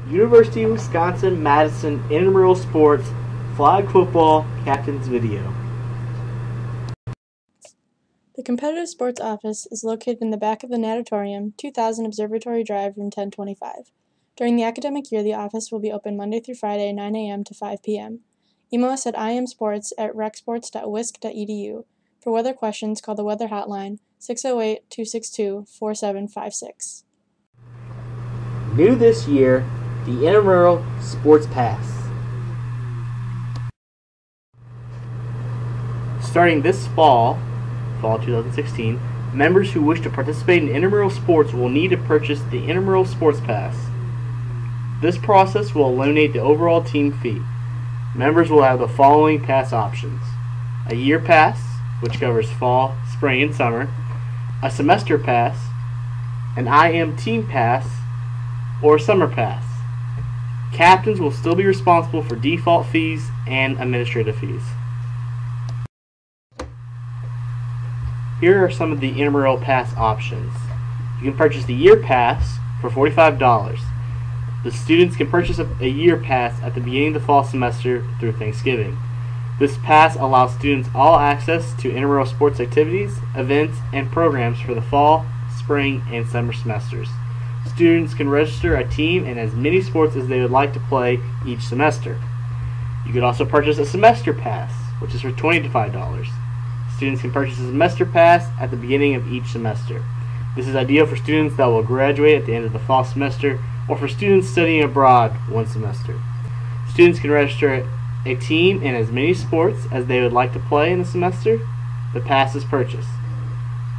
University of Wisconsin-Madison Intramural Sports Flag Football Captain's Video. The Competitive Sports Office is located in the back of the Natatorium, 2000 Observatory Drive, room 1025. During the academic year, the office will be open Monday through Friday, 9 a.m. to 5 p.m. Email us at imsports@recsports.wisc.edu. For weather questions, call the weather hotline 608-262-4756. New this year, the Intramural Sports Pass. Starting this fall 2016, members who wish to participate in intramural sports will need to purchase the Intramural Sports Pass. This process will eliminate the overall team fee. Members will have the following pass options: a year pass, which covers fall, spring, and summer, a semester pass, an IM team pass, or a summer pass. Captains will still be responsible for default fees and administrative fees. Here are some of the intramural pass options. You can purchase the year pass for $45. The students can purchase a year pass at the beginning of the fall semester through Thanksgiving. This pass allows students all access to intramural sports activities, events, and programs for the fall, spring, and summer semesters. Students can register a team in as many sports as they would like to play each semester. You could also purchase a semester pass, which is for $25. Students can purchase a semester pass at the beginning of each semester. This is ideal for students that will graduate at the end of the fall semester or for students studying abroad one semester. Students can register a team in as many sports as they would like to play in the semester the pass is purchased.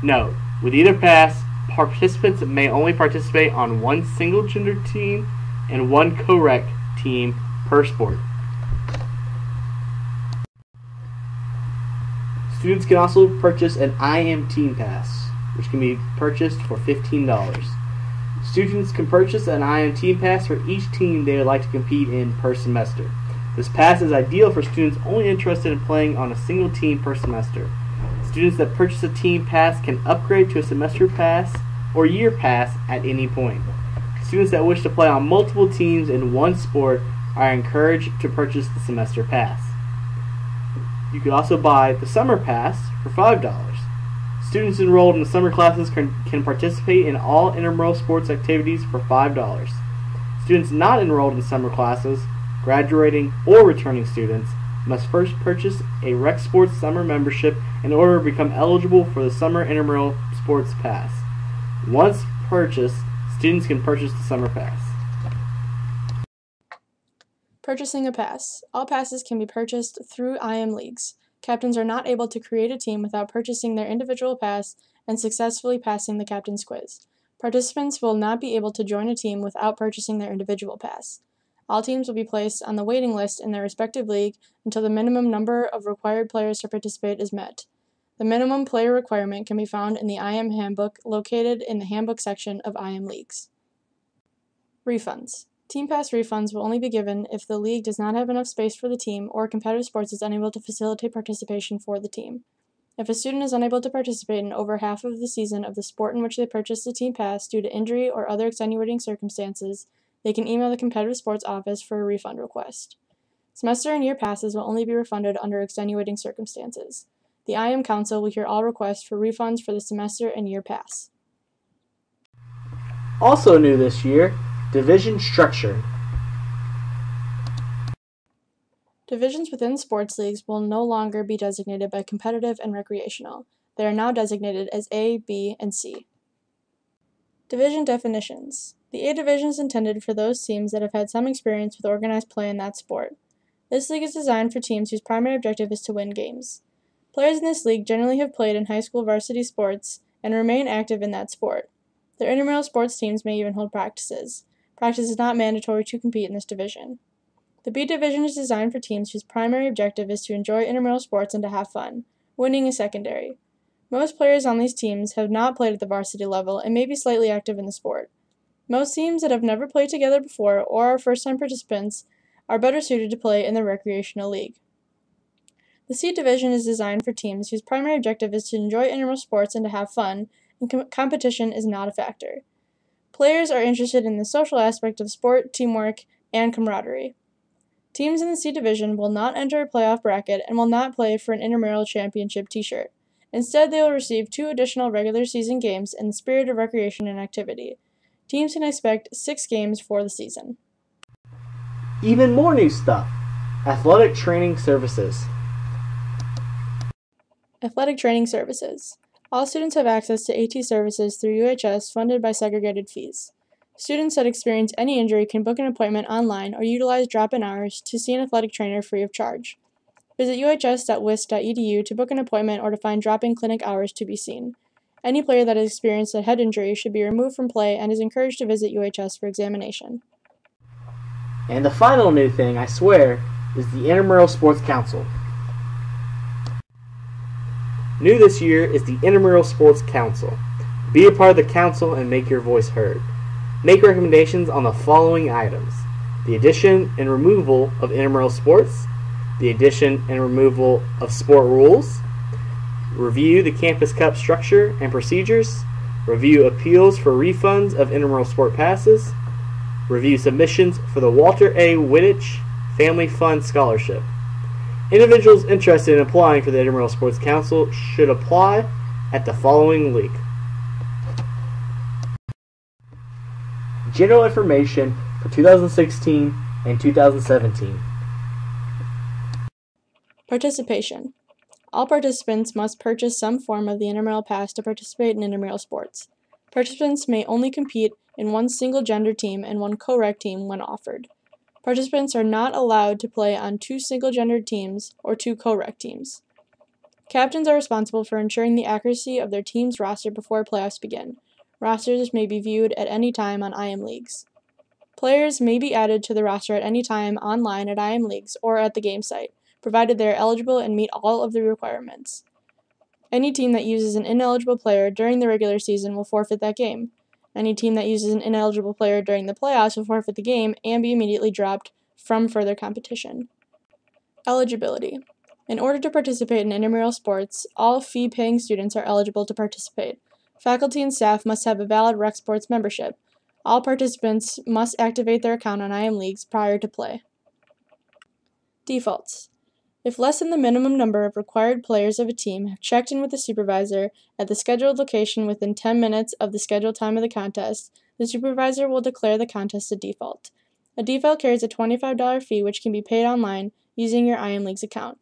Note, with either pass, participants may only participate on one single gender team and one co-rec team per sport. Students can also purchase an IM Team Pass, which can be purchased for $15. Students can purchase an IM Team Pass for each team they would like to compete in per semester. This pass is ideal for students only interested in playing on a single team per semester. Students that purchase a Team Pass can upgrade to a semester pass or year pass at any point. Students that wish to play on multiple teams in one sport are encouraged to purchase the semester pass. You can also buy the summer pass for $5. Students enrolled in the summer classes can participate in all intramural sports activities for $5. Students not enrolled in summer classes, graduating or returning students, must first purchase a Rec Sports summer membership in order to become eligible for the summer intramural sports pass. Once purchased, students can purchase the summer pass. Purchasing a pass. All passes can be purchased through IM leagues. Captains are not able to create a team without purchasing their individual pass and successfully passing the captain's quiz. Participants will not be able to join a team without purchasing their individual pass. All teams will be placed on the waiting list in their respective league until the minimum number of required players to participate is met. The minimum player requirement can be found in the IM handbook located in the handbook section of IM leagues. Refunds. Team Pass refunds will only be given if the league does not have enough space for the team or competitive sports is unable to facilitate participation for the team. If a student is unable to participate in over half of the season of the sport in which they purchased the Team Pass due to injury or other extenuating circumstances, they can email the Competitive Sports Office for a refund request. Semester and year passes will only be refunded under extenuating circumstances. The IM Council will hear all requests for refunds for the semester and year pass. Also new this year, division structure. Divisions within sports leagues will no longer be designated by competitive and recreational. They are now designated as A, B, and C. Division definitions. The A division is intended for those teams that have had some experience with organized play in that sport. This league is designed for teams whose primary objective is to win games. Players in this league generally have played in high school varsity sports and remain active in that sport. Their intramural sports teams may even hold practices. Practice is not mandatory to compete in this division. The B division is designed for teams whose primary objective is to enjoy intramural sports and to have fun. Winning is secondary. Most players on these teams have not played at the varsity level and may be slightly active in the sport. Most teams that have never played together before or are first-time participants are better suited to play in the recreational league. The C division is designed for teams whose primary objective is to enjoy intramural sports and to have fun, and competition is not a factor. Players are interested in the social aspect of sport, teamwork, and camaraderie. Teams in the C Division will not enter a playoff bracket and will not play for an intramural championship t-shirt. Instead, they will receive 2 additional regular season games in the spirit of recreation and activity. Teams can expect 6 games for the season. Even more new stuff. Athletic Training Services. Athletic Training Services. All students have access to AT services through UHS funded by segregated fees. Students that experience any injury can book an appointment online or utilize drop-in hours to see an athletic trainer free of charge. Visit uhs.wisc.edu to book an appointment or to find drop-in clinic hours to be seen. Any player that has experienced a head injury should be removed from play and is encouraged to visit UHS for examination. And the final new thing, I swear, is the Intramural Sports Council. New this year is the Intramural Sports Council. Be a part of the council and make your voice heard. Make recommendations on the following items: the addition and removal of intramural sports, the addition and removal of sport rules, review the Campus Cup structure and procedures, review appeals for refunds of intramural sport passes, review submissions for the Walter A. Wittich Family Fund Scholarship. Individuals interested in applying for the Intramural Sports Council should apply at the following link. General information for 2016 and 2017. Participation. All participants must purchase some form of the intramural pass to participate in intramural sports. Participants may only compete in one single-gender team and one co-rec team when offered. Participants are not allowed to play on 2 single-gendered teams or 2 co-rec teams. Captains are responsible for ensuring the accuracy of their team's roster before playoffs begin. Rosters may be viewed at any time on IM Leagues. Players may be added to the roster at any time online at IM Leagues or at the game site, provided they are eligible and meet all of the requirements. Any team that uses an ineligible player during the regular season will forfeit that game. Any team that uses an ineligible player during the playoffs will forfeit the game and be immediately dropped from further competition. Eligibility. In order to participate in intramural sports, all fee-paying students are eligible to participate. Faculty and staff must have a valid Rec Sports membership. All participants must activate their account on IM Leagues prior to play. Defaults. If less than the minimum number of required players of a team have checked in with the supervisor at the scheduled location within 10 minutes of the scheduled time of the contest, the supervisor will declare the contest a default. A default carries a $25 fee which can be paid online using your IM Leagues account.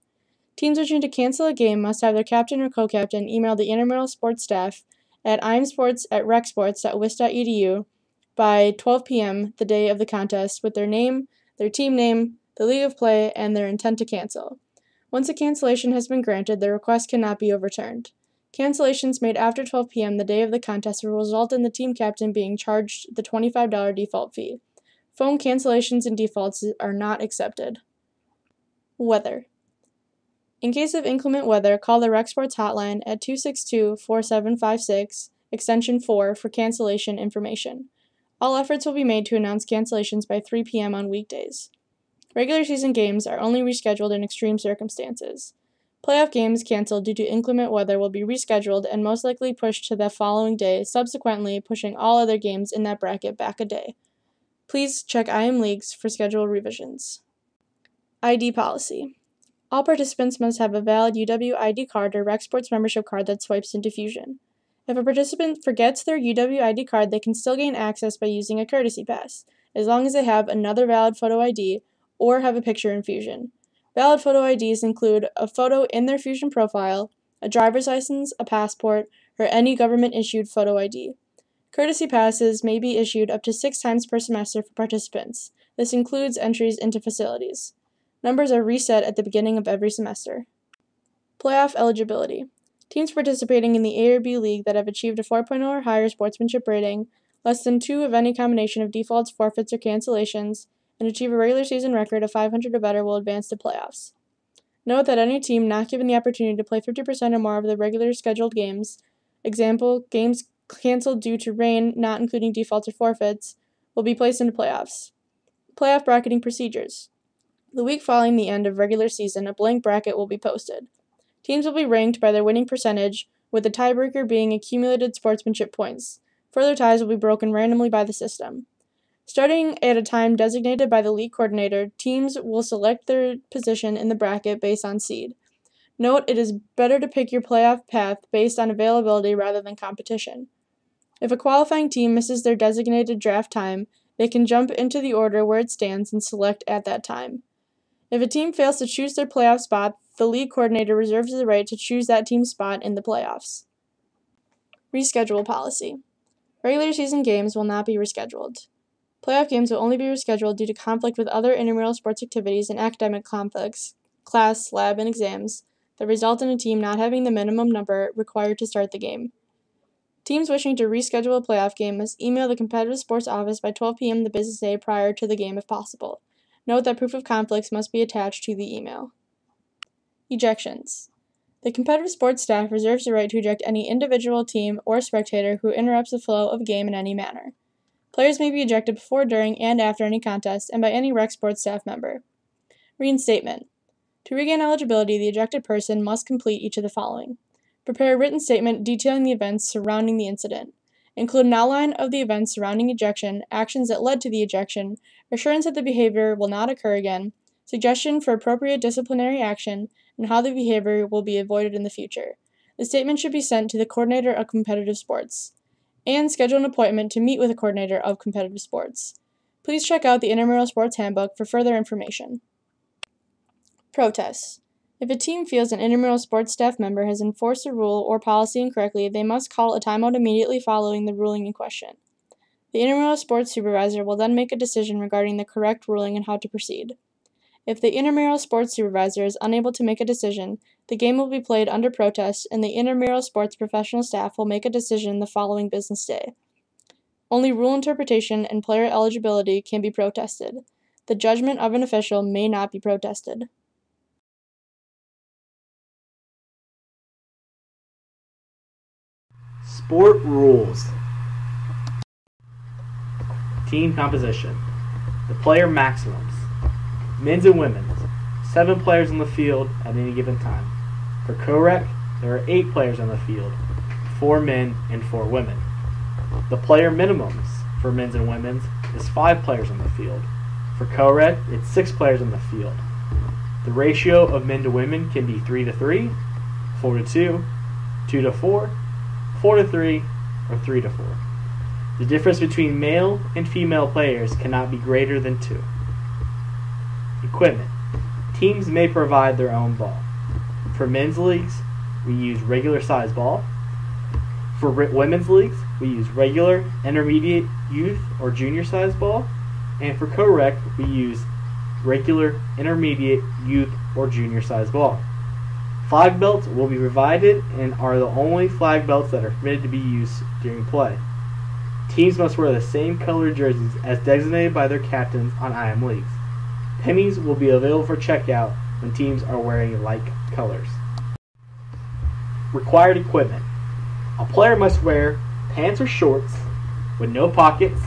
Teams wishing to cancel a game must have their captain or co-captain email the intramural sports staff at imsports@recsports.wisc.edu by 12 p.m. the day of the contest with their name, their team name, the league of play, and their intent to cancel. Once a cancellation has been granted, the request cannot be overturned. Cancellations made after 12 p.m. the day of the contest will result in the team captain being charged the $25 default fee. Phone cancellations and defaults are not accepted. Weather. In case of inclement weather, call the Rec Sports hotline at 262-4756, extension 4 for cancellation information. All efforts will be made to announce cancellations by 3 p.m. on weekdays. Regular season games are only rescheduled in extreme circumstances. Playoff games canceled due to inclement weather will be rescheduled and most likely pushed to the following day, subsequently pushing all other games in that bracket back a day. Please check IM Leagues for schedule revisions. ID policy. All participants must have a valid UW ID card or Rec Sports membership card that swipes into Fusion. If a participant forgets their UW ID card, they can still gain access by using a courtesy pass, as long as they have another valid photo ID or have a picture in Fusion. Valid photo IDs include a photo in their Fusion profile, a driver's license, a passport, or any government-issued photo ID. Courtesy passes may be issued up to 6 times per semester for participants. This includes entries into facilities. Numbers are reset at the beginning of every semester. Playoff eligibility. Teams participating in the A or B League that have achieved a 4.0 or higher sportsmanship rating, less than 2 of any combination of defaults, forfeits, or cancellations, and achieve a regular season record of 500 or better will advance to playoffs. Note that any team not given the opportunity to play 50% or more of the regular scheduled games, example, games canceled due to rain, not including defaults or forfeits, will be placed into playoffs. Playoff bracketing procedures. The week following the end of regular season, a blank bracket will be posted. Teams will be ranked by their winning percentage, with the tiebreaker being accumulated sportsmanship points. Further ties will be broken randomly by the system. Starting at a time designated by the league coordinator, teams will select their position in the bracket based on seed. Note, it is better to pick your playoff path based on availability rather than competition. If a qualifying team misses their designated draft time, they can jump into the order where it stands and select at that time. If a team fails to choose their playoff spot, the league coordinator reserves the right to choose that team's spot in the playoffs. Reschedule policy. Regular season games will not be rescheduled. Playoff games will only be rescheduled due to conflict with other intramural sports activities and academic conflicts, class, lab, and exams, that result in a team not having the minimum number required to start the game. Teams wishing to reschedule a playoff game must email the competitive sports office by 12 p.m. the business day prior to the game if possible. Note that proof of conflicts must be attached to the email. Ejections. The competitive sports staff reserves the right to eject any individual, team, or spectator who interrupts the flow of a game in any manner. Players may be ejected before, during, and after any contest, and by any rec sports staff member. Reinstatement. To regain eligibility, the ejected person must complete each of the following. Prepare a written statement detailing the events surrounding the incident. Include an outline of the events surrounding ejection, actions that led to the ejection, assurance that the behavior will not occur again, suggestion for appropriate disciplinary action, and how the behavior will be avoided in the future. The statement should be sent to the coordinator of competitive sports. And schedule an appointment to meet with a coordinator of competitive sports. Please check out the Intramural Sports Handbook for further information. Protests. If a team feels an intramural sports staff member has enforced a rule or policy incorrectly, they must call a timeout immediately following the ruling in question. The intramural sports supervisor will then make a decision regarding the correct ruling and how to proceed. If the intramural sports supervisor is unable to make a decision, the game will be played under protest, and the intramural sports professional staff will make a decision the following business day. Only rule interpretation and player eligibility can be protested. The judgment of an official may not be protested. Sport rules. Team composition. The player maximums. Men's and women's. 7 players on the field at any given time. For co-rec, there are 8 players on the field, 4 men and 4 women. The player minimums for men's and women's is 5 players on the field. For co-rec, it's 6 players on the field. The ratio of men to women can be 3 to 3, 4 to 2, 2 to 4, 4 to 3, or 3 to 4. The difference between male and female players cannot be greater than 2. Equipment. Teams may provide their own ball. For men's leagues, we use regular size ball. For women's leagues, we use regular, intermediate, youth, or junior size ball. And for co-rec, we use regular, intermediate, youth, or junior size ball. Flag belts will be provided and are the only flag belts that are permitted to be used during play. Teams must wear the same colored jerseys as designated by their captains on IM leagues. Pennies will be available for checkout when teams are wearing like colors. Required equipment. A player must wear pants or shorts with no pockets,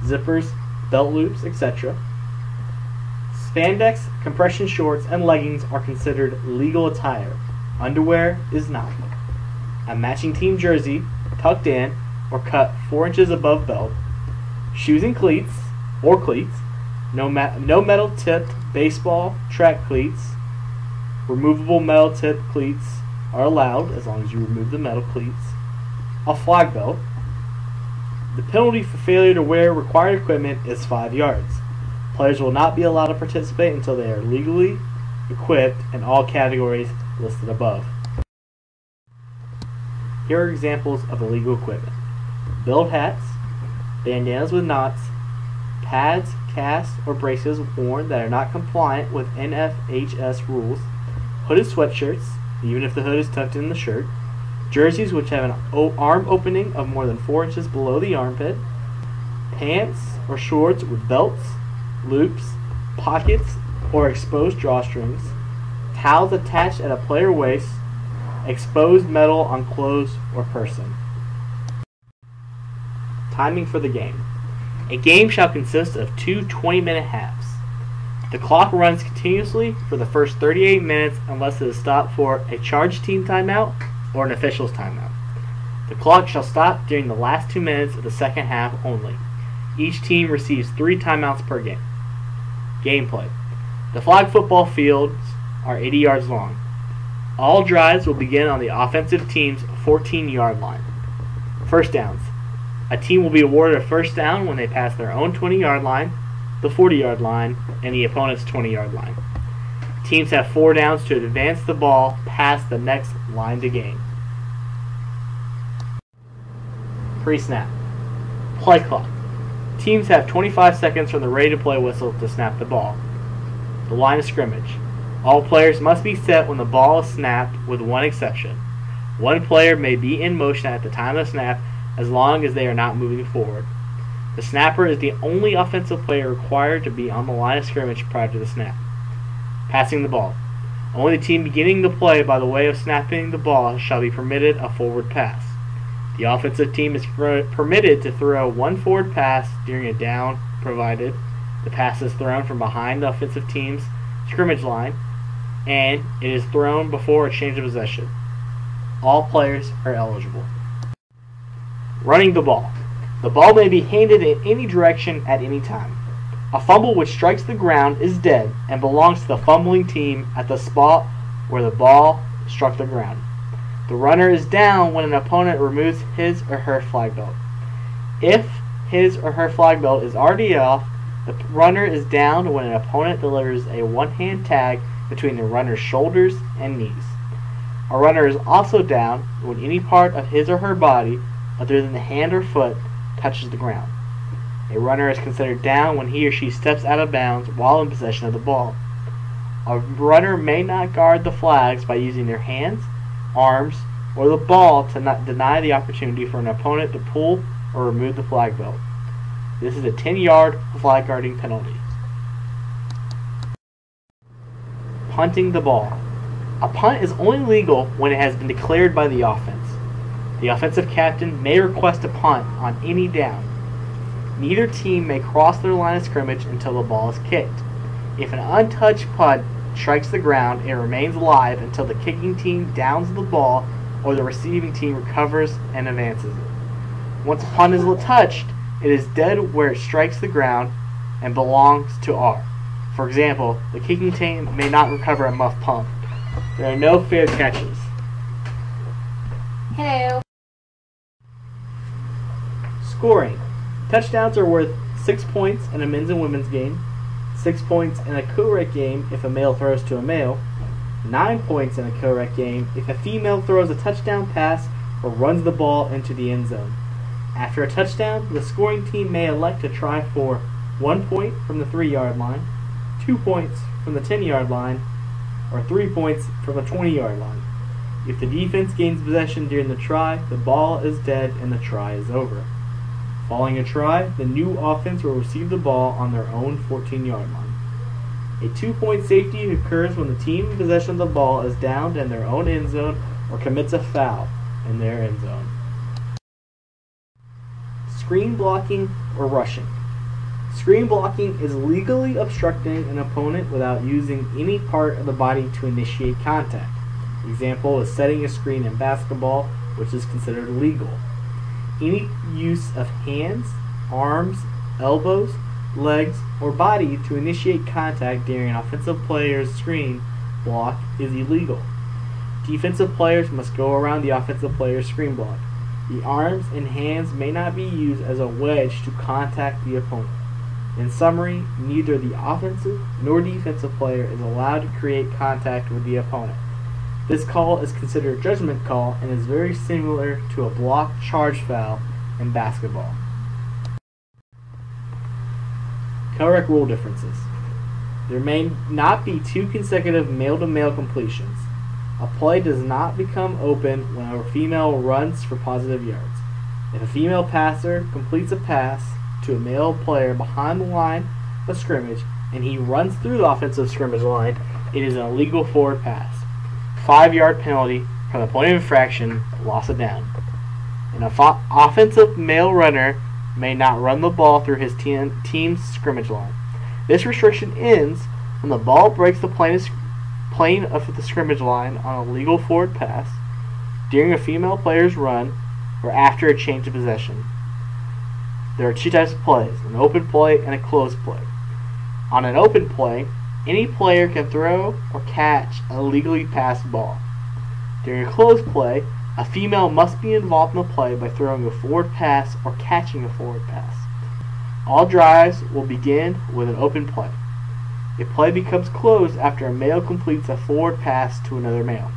zippers, belt loops, etc. Spandex, compression shorts, and leggings are considered legal attire. Underwear is not. A matching team jersey, tucked in or cut 4 inches above belt. Shoes and cleats, or cleats. No metal tipped baseball track cleats. Removable metal tipped cleats are allowed as long as you remove the metal cleats. A flag belt. The penalty for failure to wear required equipment is 5 yards. Players will not be allowed to participate until they are legally equipped in all categories listed above. Here are examples of illegal equipment. Build hats, bandanas with knots, pads, casts, or braces worn that are not compliant with NFHS rules, hooded sweatshirts, even if the hood is tucked in the shirt, jerseys which have an arm opening of more than 4 inches below the armpit, pants or shorts with belts, loops, pockets, or exposed drawstrings, towels attached at a player waist, exposed metal on clothes or person. Timing for the game. A game shall consist of 2 20-minute halves. The clock runs continuously for the first 38 minutes unless it is stopped for a charge team timeout or an official's timeout. The clock shall stop during the last 2 minutes of the second half only. Each team receives 3 timeouts per game. Gameplay. The flag football fields are 80 yards long. All drives will begin on the offensive team's 14-yard line. First downs. A team will be awarded a first down when they pass their own 20-yard line, the 40-yard line, and the opponent's 20-yard line. Teams have 4 downs to advance the ball past the next line to gain. Pre-snap. Play clock. Teams have 25 seconds from the ready-to-play whistle to snap the ball. The line of scrimmage. All players must be set when the ball is snapped, with one exception. One player may be in motion at the time of snap as long as they are not moving forward. The snapper is the only offensive player required to be on the line of scrimmage prior to the snap. Passing the ball. Only the team beginning the play by the way of snapping the ball shall be permitted a forward pass. The offensive team is permitted to throw one forward pass during a down, provided the pass is thrown from behind the offensive team's scrimmage line and it is thrown before a change of possession. All players are eligible. Running the ball. The ball may be handed in any direction at any time. A fumble which strikes the ground is dead and belongs to the fumbling team at the spot where the ball struck the ground. The runner is down when an opponent removes his or her flag belt. If his or her flag belt is already off, the runner is down when an opponent delivers a one-hand tag between the runner's shoulders and knees. A runner is also down when any part of his or her body, other than the hand or foot, touches the ground. A runner is considered down when he or she steps out of bounds while in possession of the ball. A runner may not guard the flags by using their hands, arms, or the ball to not deny the opportunity for an opponent to pull or remove the flag belt. This is a 10-yard flag guarding penalty. Punting the ball. A punt is only legal when it has been declared by the offense. The offensive captain may request a punt on any down. Neither team may cross their line of scrimmage until the ball is kicked. If an untouched punt strikes the ground, it remains live until the kicking team downs the ball or the receiving team recovers and advances it. Once a punt is touched, it is dead where it strikes the ground and belongs to R. For example, the kicking team may not recover a muff punt. There are no fair catches. Hello. Scoring. Touchdowns are worth 6 points in a men's and women's game, 6 points in a co-rec game if a male throws to a male, 9 points in a co-rec game if a female throws a touchdown pass or runs the ball into the end zone. After a touchdown, the scoring team may elect to try for 1 point from the 3-yard line, 2 points from the 10-yard line, or 3 points from the 20-yard line. If the defense gains possession during the try, the ball is dead and the try is over. Following a try, the new offense will receive the ball on their own 14-yard line. A 2-point safety occurs when the team in possession of the ball is downed in their own end zone or commits a foul in their end zone. Screen blocking or rushing. Screen blocking is legally obstructing an opponent without using any part of the body to initiate contact. Example is setting a screen in basketball, which is considered illegal. Any use of hands, arms, elbows, legs, or body to initiate contact during an offensive player's screen block is illegal. Defensive players must go around the offensive player's screen block. The arms and hands may not be used as a wedge to contact the opponent. In summary, neither the offensive nor defensive player is allowed to create contact with the opponent. This call is considered a judgment call and is very similar to a block charge foul in basketball. Co-rec rule differences. There may not be 2 consecutive male-to-male completions. A play does not become open when a female runs for positive yards. If a female passer completes a pass to a male player behind the line of scrimmage and he runs through the offensive scrimmage line, it is an illegal forward pass. 5-yard penalty from the point of infraction, loss of down. An offensive male runner may not run the ball through his team's scrimmage line. This restriction ends when the ball breaks the plane of the scrimmage line on a legal forward pass, during a female player's run, or after a change of possession. There are two types of plays, an open play and a closed play. On an open play, any player can throw or catch a legally passed ball. During a closed play, a female must be involved in the play by throwing a forward pass or catching a forward pass. All drives will begin with an open play. A play becomes closed after a male completes a forward pass to another male.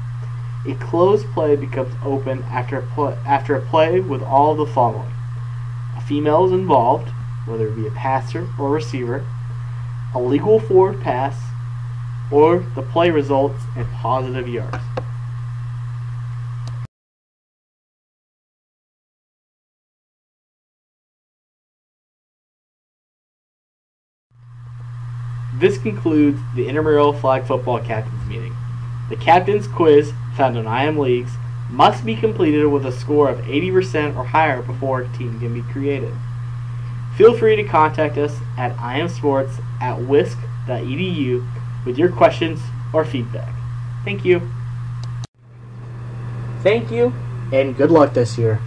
A closed play becomes open after a play with all of the following. A female is involved, whether it be a passer or receiver, a legal forward pass, or the play results in positive yards. This concludes the intramural flag football captains meeting. The captains quiz found on IM Leagues must be completed with a score of 80% or higher before a team can be created. Feel free to contact us at imsports@wisc.edu with your questions or feedback. Thank you. Thank you, and good luck this year.